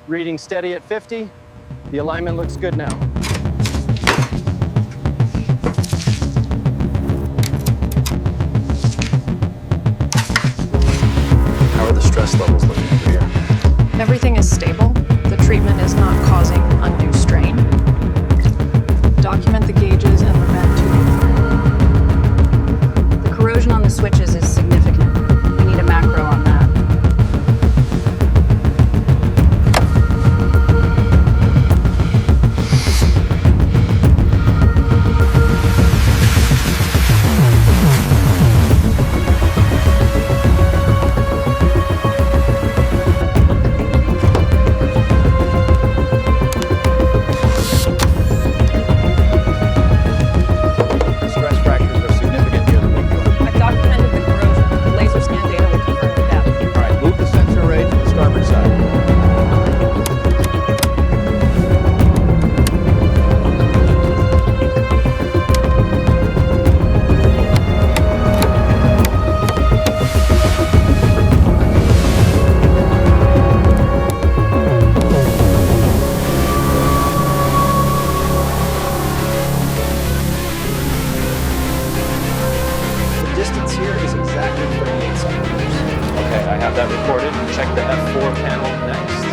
Reading steady at 50. The alignment looks good now. How are the stress levels looking over here? Everything is stable. The treatment is not causing undue strain. Document the gauges and the vent tubing. The corrosion on the switches is significant. We need a macro on that. Check the F4 panel next.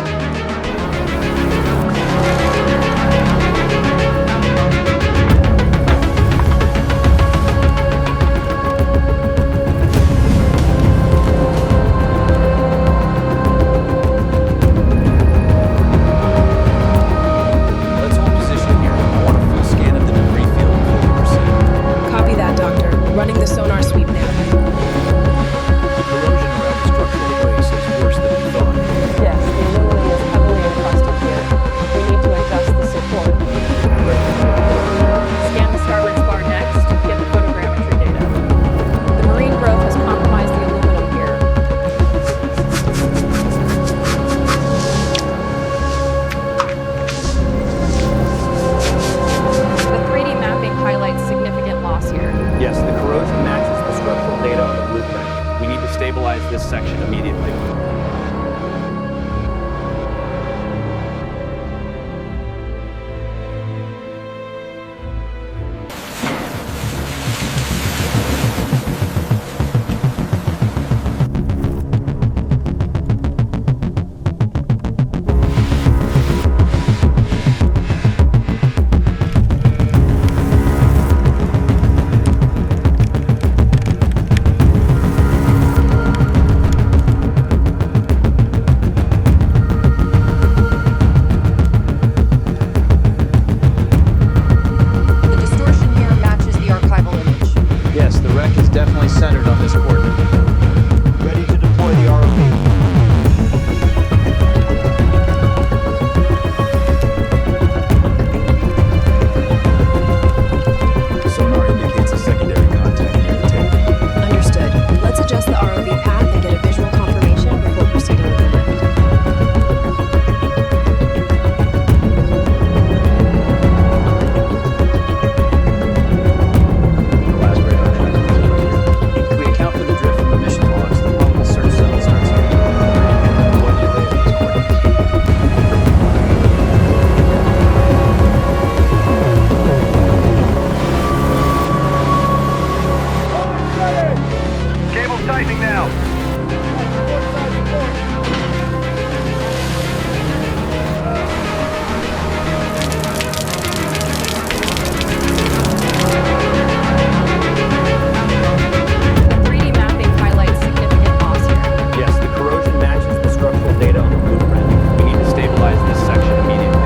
Let's hold position here. I want a full scan of the debris field before we proceed. Copy that, Doctor. Running the sonar sweep now. Corrosion around the structural base is worse than we thought. Yes, the aluminum is heavily encrusted here. We need to adjust the support. Scan the starboard spar next. Get the photogrammetry data. The marine growth has compromised the aluminum here. The 3D mapping highlights significant loss here. Yes, the corrosion matches the structural data on the blueprint. We need to stabilize this section immediately. The distortion here matches the archival image. Yes, the wreck is definitely centered on this coordinate. Ready to deploy the ROV. Sonar indicates a secondary contact near the tail. Understood. Let's adjust the ROV path and get a visual confirmation before proceeding with the lift. Last radar track is right here. If we account for the drift from the mission logs, the probable search zone starts here. What do you lay at these coordinates? Cable's tightening now. The 3D mapping highlights significant loss here. Yes, the corrosion matches the structural data on the blueprint. We need to stabilize this section immediately.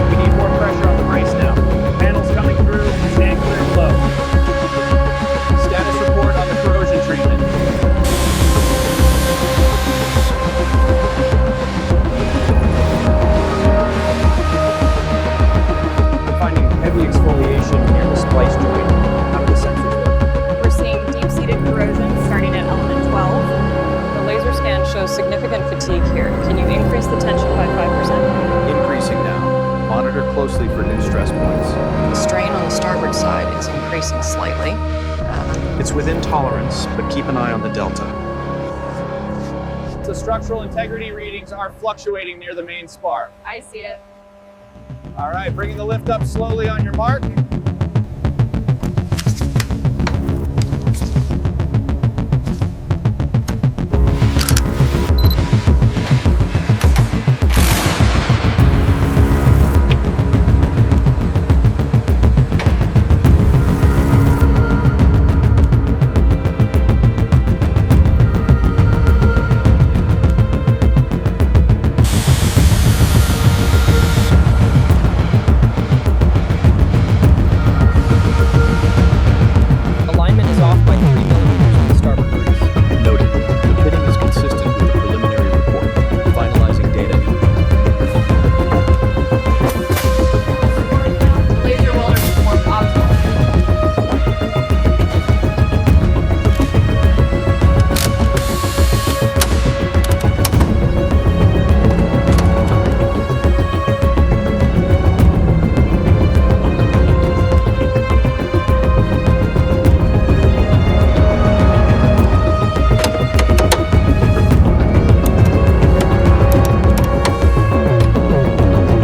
We need more pressure on the brace now. Panels coming through. Stand clear and low. Status report on the corrosion treatment. We're finding heavy exfoliation near the splice joint. How do the sensors work? We're seeing deep-seated corrosion starting at element 12. The laser scan shows significant fatigue here. Can you increase the tension by 5%? Increasing now. Monitor closely for new stress points. The strain on the starboard side is increasing slightly. It's within tolerance, but keep an eye on the delta. The structural integrity readings are fluctuating near the main spar. I see it. All right, bringing the lift up slowly on your mark. Alignment is off by 3 millimeters on the starboard breeze. Noted. The pitting is consistent with the preliminary report. Finalizing data. Laser welder performed optimally.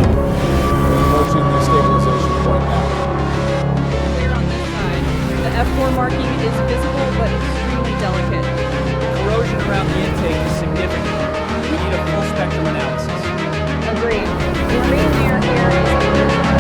Approaching the stabilization point now. Clear on this side. The F4 marking is visible but extremely delicate. Corrosion around the intake is significant. We need a full spectrum analysis. Agreed. The marine layer here is